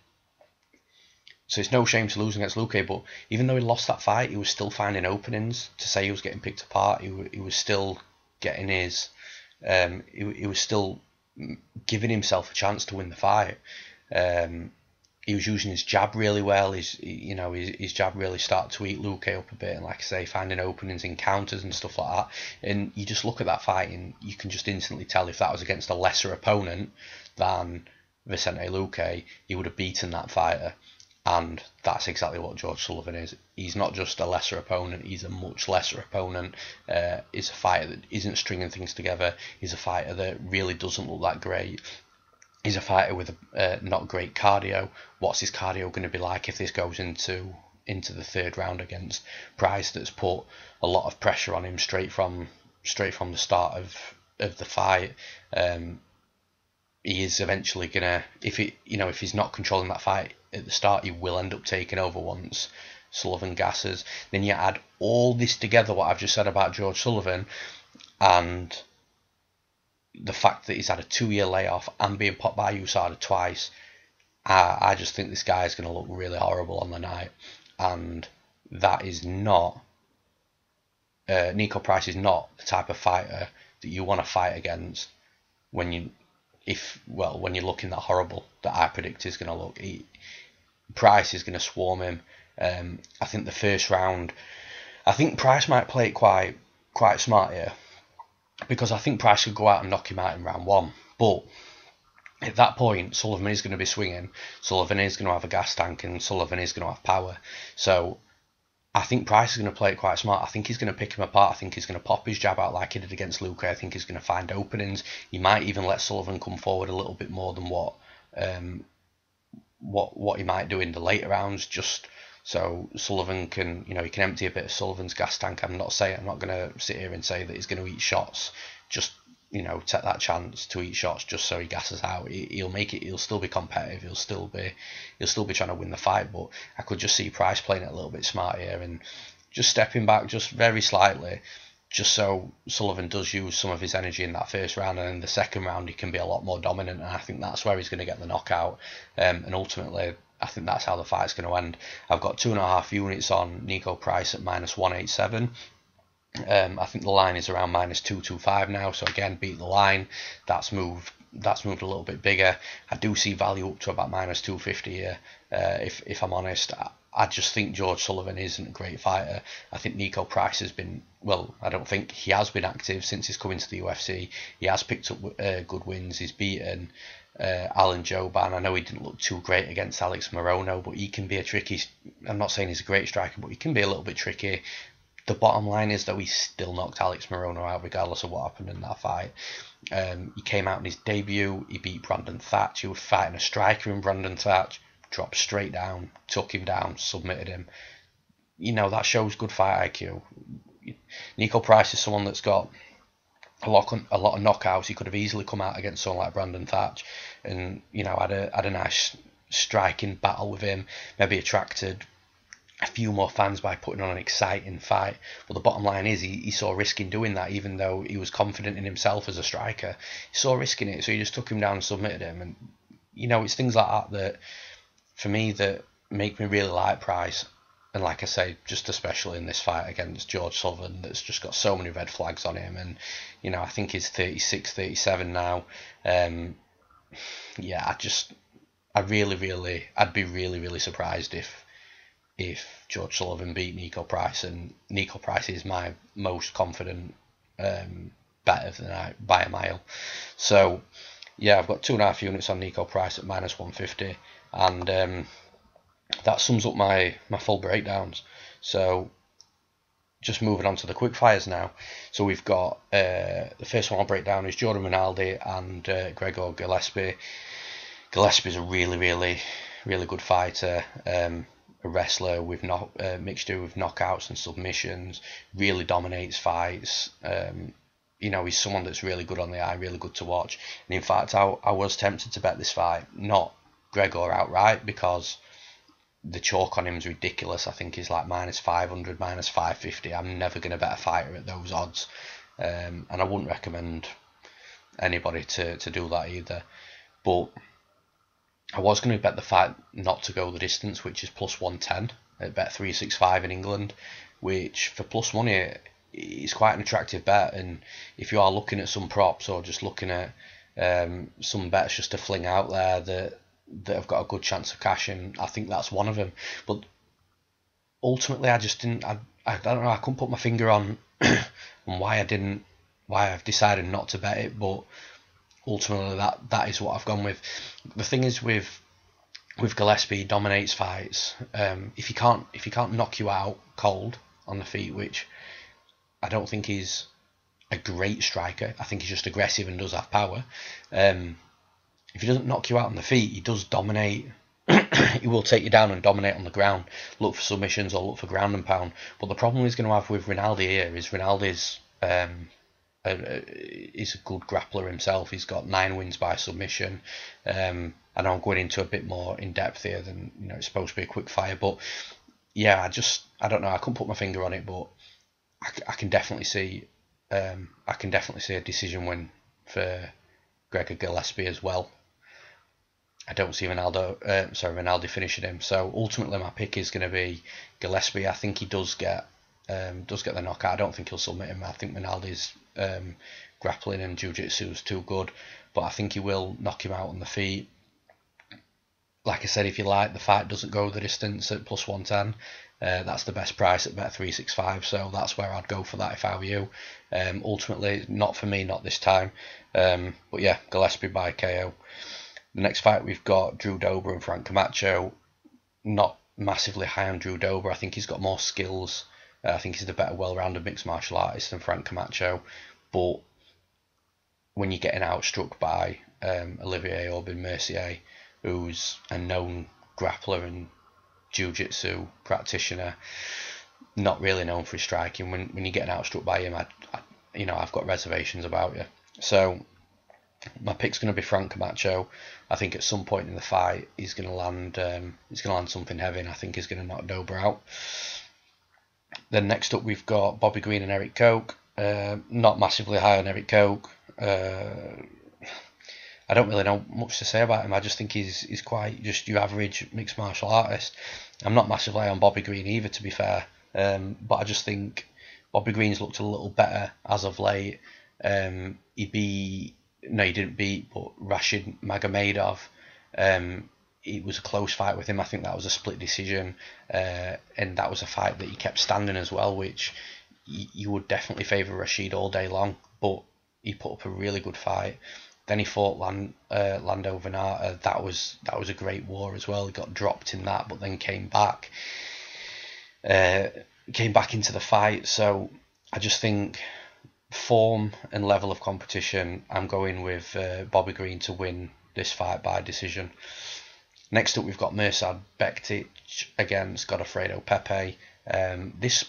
it's no shame to lose against Luque, but even though he lost that fight, he was still finding openings. To say he was getting picked apart, he was still getting his... he was still giving himself a chance to win the fight. He was using his jab really well. His jab really started to eat Luque up a bit, and like I say, finding openings in counters and stuff like that. And you just look at that fight, and you can just instantly tell if that was against a lesser opponent than Vicente Luque, he would have beaten that fighter. And that's exactly what George Sullivan is. He's not just a lesser opponent, he's a much lesser opponent. He's a fighter that isn't stringing things together. He's a fighter that really doesn't look that great. He's a fighter with not great cardio. What's his cardio going to be like if this goes into the third round against Price, that's put a lot of pressure on him straight from the start of the fight? He is eventually gonna, if he's not controlling that fight at the start, he will end up taking over once Sullivan gasses. Then you add all this together, what I've just said about George Sullivan, and the fact that he's had a 2-year layoff and being popped by USADA twice, I just think this guy is going to look really horrible on the night. And that is not... Niko Price is not the type of fighter that you want to fight against when you're looking that horrible that I predict he's going to look. Price is going to swarm him. I think the first round... I think Price might play it quite smart here, because I think Price could go out and knock him out in round 1. But at that point, Sullivan is going to be swinging. Sullivan is going to have a gas tank, and Sullivan is going to have power. So I think Price is going to play it quite smart. I think he's going to pick him apart. I think he's going to pop his jab out like he did against Luque. I think he's going to find openings. He might even let Sullivan come forward a little bit more than what he might do in the later rounds, just so Sullivan can, he can empty a bit of Sullivan's gas tank. I'm not going to sit here and say that he's going to eat shots. Just, take that chance to eat shots just so he gasses out. He'll make it. He'll still be competitive. He'll still be trying to win the fight. But I could just see Price playing it a little bit smart here and just stepping back just very slightly, just so Sullivan does use some of his energy in that first round, and in the second round he can be a lot more dominant. And I think that's where he's going to get the knockout. And ultimately, I think that's how the fight's going to end. I've got 2.5 units on Niko Price at -187. I think the line is around -225 now. So again, beat the line. That's moved a little bit bigger. I do see value up to about -250 here. If I'm honest, I just think George Sullivan isn't a great fighter. I think Niko Price has been, I don't think he has been active since he's come into the UFC. He has picked up good wins. He's beaten Alan Jouban. I know he didn't look too great against Alex Morono, but he can be a tricky... I'm not saying he's a great striker, but he can be a little bit tricky. The bottom line is, though, he still knocked Alex Morono out regardless of what happened in that fight. He came out in his debut, he beat Brandon Thatch. He was fighting a striker in Brandon Thatch, dropped straight down, took him down, submitted him. That shows good fight IQ. Niko Price is someone that's got a lot of knockouts. He could have easily come out against someone like Brandon Thatch, and had a nice striking battle with him. Maybe attracted a few more fans by putting on an exciting fight. But the bottom line is he saw risk in doing that, even though he was confident in himself as a striker. He saw risk in it, so he just took him down and submitted him. And it's things like that for me that make me really like Price. And like I say, just especially in this fight against George Sullivan, that's just got so many red flags on him. And, I think he's 36, 37 now. I'd be really, really surprised if George Sullivan beat Niko Price. And Niko Price is my most confident bet of the night by a mile. So, I've got 2.5 units on Niko Price at -150. And that sums up my full breakdowns. So just moving on to the quick fires now. So we've got the first one I'll break down is Jordan Rinaldi and Gregor Gillespie. Gillespie's a really, really, really good fighter. A wrestler with mixture with knockouts and submissions. Really dominates fights. He's someone that's really good on the eye, really good to watch. And in fact, I was tempted to bet this fight, not Gregor outright, because the chalk on him is ridiculous. I think he's like -500, -550. I'm never going to bet a fighter at those odds. And I wouldn't recommend anybody to do that either. But I was going to bet the fight not to go the distance, which is +110 at Bet365 in England, which for plus money is quite an attractive bet. And if you are looking at some props or just looking at some bets just to fling out there that have got a good chance of cashing, I think that's one of them. But ultimately, I just didn't. I don't know. I couldn't put my finger on why I've decided not to bet it. But ultimately, that is what I've gone with. The thing is with Gillespie, he dominates fights. If he can't knock you out cold on the feet, which I don't think he's a great striker. I think he's just aggressive and does have power. If he doesn't knock you out on the feet, he does dominate. He will take you down and dominate on the ground, look for submissions or look for ground and pound. But the problem he's going to have with Rinaldi here is Rinaldi's is a good grappler himself. He's got 9 wins by submission. And I'm going into a bit more in depth here than it's supposed to be a quick fire. But I don't know. I couldn't put my finger on it, but I can definitely see a decision win for Gregor Gillespie as well. I don't see Rinaldi finishing him. So ultimately, my pick is going to be Gillespie. I think he does get the knockout. I don't think he'll submit him. I think Rinaldi's grappling and jiu-jitsu is too good, but I think he will knock him out on the feet. Like I said, if you like, the fight doesn't go the distance at +110. That's the best price at Bet365, so that's where I'd go for that if I were you. Ultimately, not for me, not this time. But yeah, Gillespie by KO. The next fight we've got Drew Dober and Frank Camacho. Not massively high on Drew Dober. I think he's got more skills. I think he's the better well-rounded mixed martial artist than Frank Camacho. But when you're getting outstruck by Olivier Aubin-Mercier, who's a known grappler and jiu-jitsu practitioner, not really known for his striking, when you're getting outstruck by him, I've got reservations about you. So my pick's going to be Frank Camacho. I think at some point in the fight he's going to land something heavy, and I think he's going to knock Dober out. Then next up we've got Bobby Green and Erik Koch. Not massively high on Erik Koch. I don't really know much to say about him. I just think he's quite just your average mixed martial artist. I'm not massively high on Bobby Green either, to be fair. But I just think Bobby Green's looked a little better as of late. He didn't beat, but Rashid Magomedov. It was a close fight with him. I think that was a split decision, and that was a fight that he kept standing as well, which you would definitely favour Rashid all day long. But he put up a really good fight. Then he fought Lando Venata. That was a great war as well. He got dropped in that, but then came back into the fight. So I just think form and level of competition, I'm going with Bobby Green to win this fight by decision. Next up, we've got Mirsad Bektic against Godofredo Pepey. This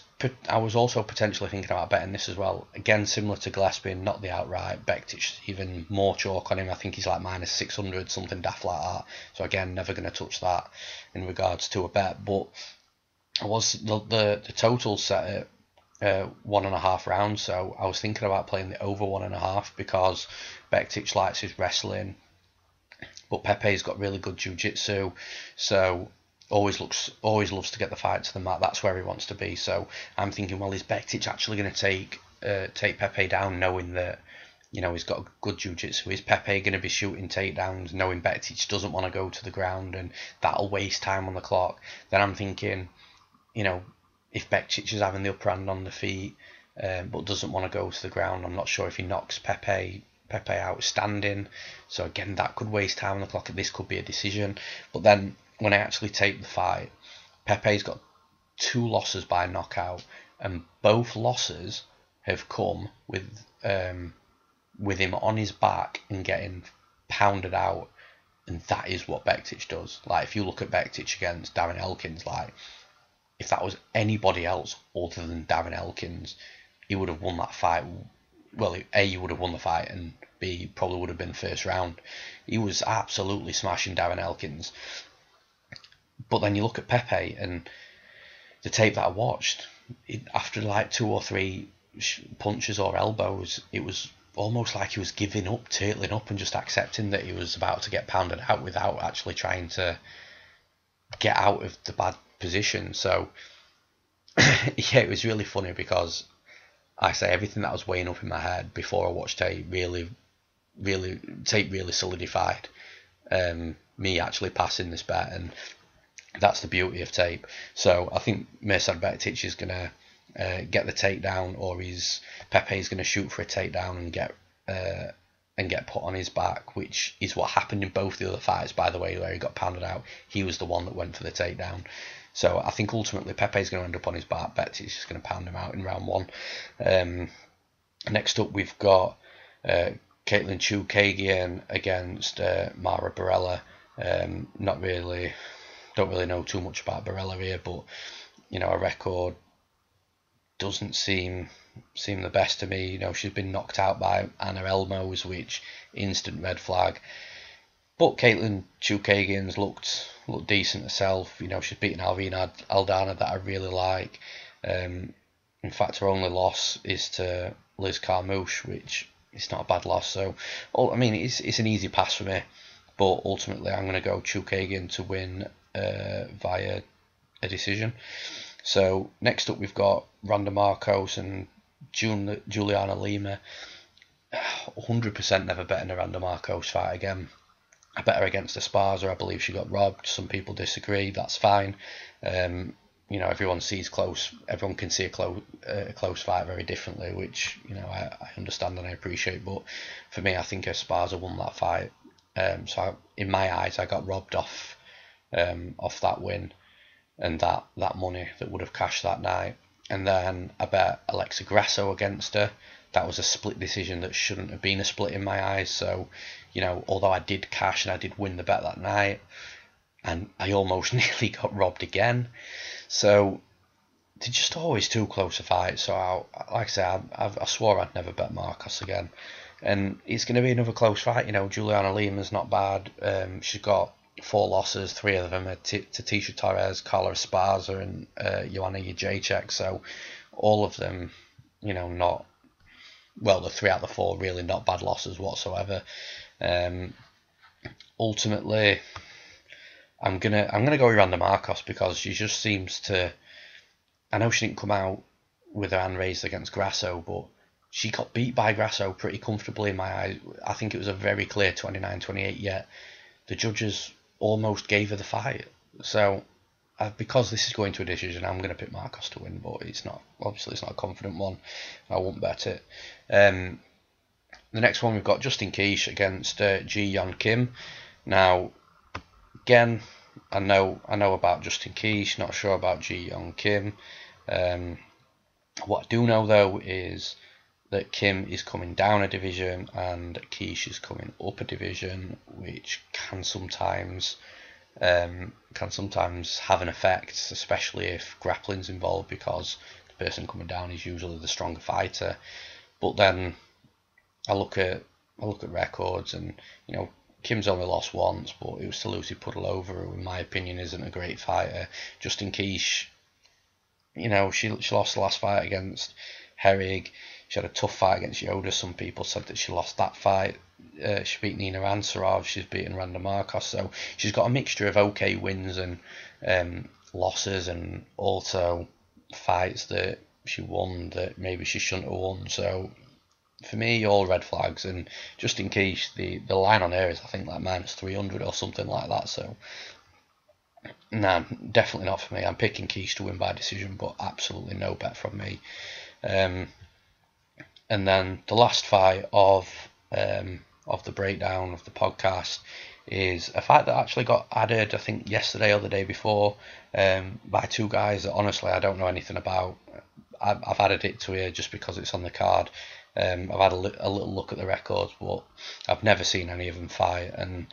I was also potentially thinking about betting this as well. Again, similar to Gillespie, not the outright. Bektic even more chalk on him. I think he's like minus 600, something daft like that. So again, never going to touch that in regards to a bet. But I was the total set at 1.5 rounds. So I was thinking about playing the over 1.5 because Bektic likes his wrestling, but Pepey's got really good jiu-jitsu. So always loves to get the fight to the mat. That's where he wants to be. So I'm thinking, well, is Bektic actually going to take Pepey down, knowing that, you know, he's got a good jiu-jitsu? Is Pepey going to be shooting takedowns, knowing Bektic doesn't want to go to the ground, and that'll waste time on the clock? Then I'm thinking, you know, if Bektic is having the upper hand on the feet, but doesn't want to go to the ground, I'm not sure if he knocks Pepey out standing. So again, that could waste time on the clock. This could be a decision. But then when I actually tape the fight, Pepey's got 2 losses by knockout, and both losses have come with him on his back and getting pounded out, and that is what Bektic does. Like, if you look at Bektic against Darren Elkins, like, if that was anybody else other than Darren Elkins, he would have won that fight. Well, A, he would have won the fight, and B, probably would have been the first round. He was absolutely smashing Darren Elkins. But then you look at Pepey, and the tape that I watched, after like 2 or 3 punches or elbows, it was almost like he was giving up, turtling up, and just accepting that he was about to get pounded out without actually trying to get out of the bad position. So yeah, it was really funny because I say everything that was weighing up in my head before I watched tape really solidified me actually passing this bet, and that's the beauty of tape. So I think Mirsad Bektic is going to get the takedown, or Pepey's going to shoot for a takedown and get put on his back, which is what happened in both the other fights, by the way, where he got pounded out. He was the one that went for the takedown. So I think ultimately Pepey's going to end up on his back. Bektic's just going to pound him out in round 1. Next up, we've got Katlyn Chookagian against Mara Borella. Don't really know too much about Borella here, but you know, her record doesn't seem the best to me. You know, she's been knocked out by Anna Elmos, which instant red flag. But Katlyn Chookagian's looked decent herself. You know, she's beaten Alvina Aldana, that I really like. In fact, her only loss is to Liz Carmouche, which is not a bad loss. So, I mean, it's an easy pass for me. But ultimately, I'm going to go Chookagian to win via a decision. So next up, we've got Randa Markos and Juliana Lima. 100% never betting a Randa Markos fight again. I bet her against Esparza. I believe she got robbed. Some people disagree. That's fine. You know, everyone sees close. Everyone can see a close fight very differently, which, you know, I understand and I appreciate. But for me, I think Esparza won that fight. So in my eyes, I got robbed off that win and that money that would have cashed that night. And then I bet Alexa Grasso against her. That was a split decision that shouldn't have been a split in my eyes. So, you know, although I did cash and I did win the bet that night, and I almost nearly got robbed again. So they're just always too close a fight. So like I say, I swore I'd never bet Markos again. And it's going to be another close fight. You know, Juliana Lima's not bad. She's got 4 losses, 3 of them are to Tisha Torres, Carla Esparza, and Joanna Jacare. So all of them, you know, the 3 out of the 4 really not bad losses whatsoever. Ultimately, I'm gonna go with Randa Markos because she just seems to. I know she didn't come out with her hand raised against Grasso, but she got beat by Grasso pretty comfortably in my eyes. I think it was a very clear 29-28, yet the judges almost gave her the fight. So because this is going to a decision, I'm going to pick Markos to win, but it's not a confident one. I won't bet it. The next one, we've got Justine Koch against Ji Yeon Kim. Now, again, I know about Justine Koch, not sure about Ji Yeon Kim. What I do know though is that Kim is coming down a division and Koch is coming up a division, which can sometimes have an effect, especially if grappling's involved, because person coming down is usually the stronger fighter. But then I look at records, and Kim's only lost once, but it was to Lucy Pudilova, who in my opinion isn't a great fighter. Justine Koch, she lost the last fight against Erik. She had a tough fight against Yoda. Some people said that she lost that fight. She beat Nina Ansarov. She's beaten Randa Markos. So she's got a mixture of okay wins and losses, and also fights that she won that maybe she shouldn't have won. So for me, all red flags. And Justine Koch, the line on her is I think like -300 or something like that. So nah, definitely not for me. I'm picking Koch to win by decision, but absolutely no bet from me. And then the last fight of the breakdown of the podcast is a fight that actually got added, I think yesterday or the day before, by two guys that honestly I don't know anything about. I've added it to here just because it's on the card. I've had a little look at the records, but I've never seen any of them fight, and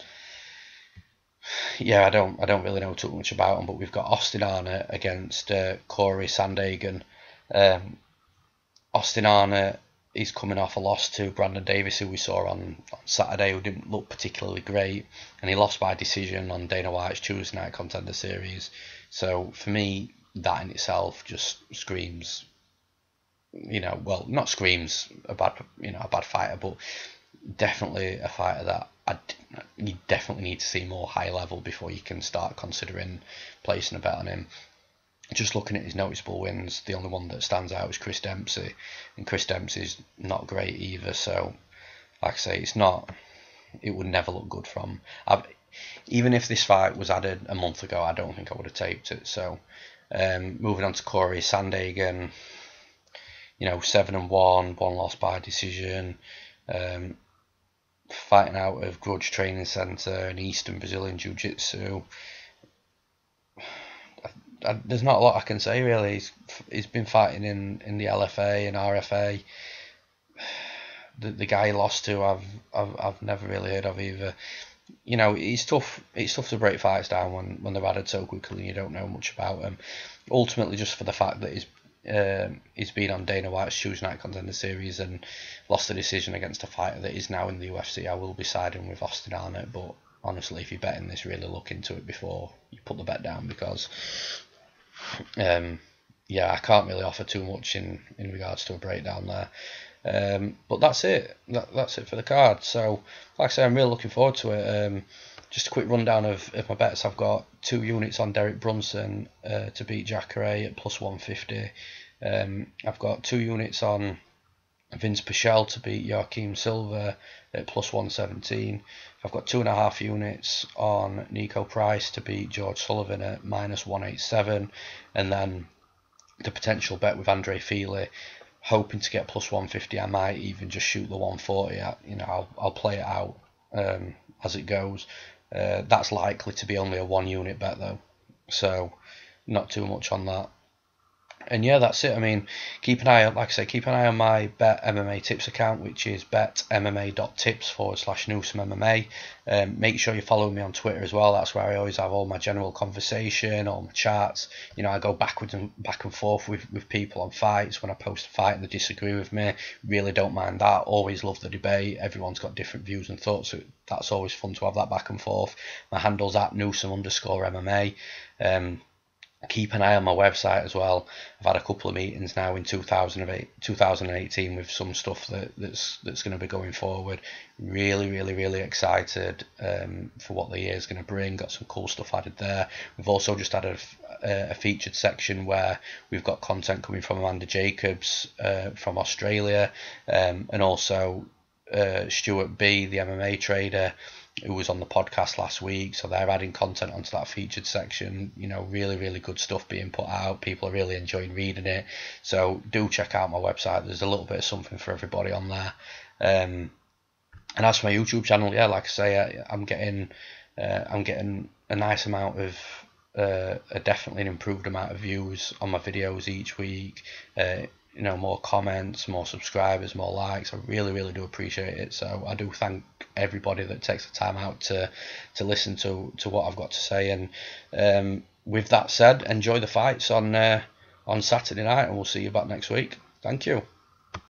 yeah, I don't really know too much about them. But we've got Austin Arnott against Corey Sandhagen. Austin Arnott is coming off a loss to Brandon Davis, who we saw on Saturday, who didn't look particularly great, and he lost by decision on Dana White's Tuesday Night Contender Series. So for me, that in itself just screams, well, not screams a bad fighter, but definitely a fighter that you definitely need to see more high level before you can start considering placing a bet on him. Just looking at his noticeable wins, the only one that stands out is Chris Dempsey, and Chris Dempsey's not great either. So, like I say, it would never look good from. Even if this fight was added a month ago, I don't think I would have taped it. So, moving on to Corey Sandhagen, 7-1, one loss by decision, fighting out of Grudge Training Centre and Eastern Brazilian Jiu-Jitsu. There's not a lot I can say really. He's been fighting in the LFA and RFA. The guy he lost to, I've never really heard of either. It's tough. It's tough to break fights down when they're added so quickly and you don't know much about them. Ultimately, just for the fact that he's been on Dana White's Tuesday Night Contender Series and lost the decision against a fighter that is now in the UFC, I will be siding with Austin Arnott. But honestly, if you're betting this, really look into it before you put the bet down, because I can't really offer too much in regards to a breakdown there. But that's it. That's it for the card. So, like I say, I'm really looking forward to it. Just a quick rundown of my bets. I've got 2 units on Derek Brunson to beat Jacare at +150. I've got 2 units on Vinc Pichel to beat Joaquim Silva at +117. I've got 2.5 units on Niko Price to beat George Sullivan at -187, and then the potential bet with Andre Fili, hoping to get +150. I might even just shoot the 140. I'll play it out as it goes. That's likely to be only a 1 unit bet though, so not too much on that. And yeah, that's it. I mean, keep an eye on my Bet MMA Tips account, which is betmma.tips/Newsome MMA. Make sure you follow me on Twitter as well. That's where I always have all my general conversation, all my chats. I go back and forth with people on fights. When I post a fight and they disagree with me, really don't mind that. Always love the debate. Everyone's got different views and thoughts, so that's always fun to have that back and forth. My handle's at Newsome_MMA. Keep an eye on my website as well. I've had a couple of meetings now in 2018 with some stuff that's going to be going forward. Really excited for what the year's going to bring. Got some cool stuff added there. We've also just added a featured section where we've got content coming from Amanda Jacobs from Australia, and also Stuart B, the MMA trader, who was on the podcast last week. So they're adding content onto that featured section. Really good stuff being put out. People are really enjoying reading it. So do check out my website. There's a little bit of something for everybody on there. And as for my YouTube channel, yeah, like I say, I'm getting a nice amount of definitely an improved amount of views on my videos each week. More comments, more subscribers, more likes. I really do appreciate it. So I do thank everybody that takes the time out to listen to what I've got to say. And with that said, enjoy the fights on on Saturday night, and we'll see you back next week. Thank you.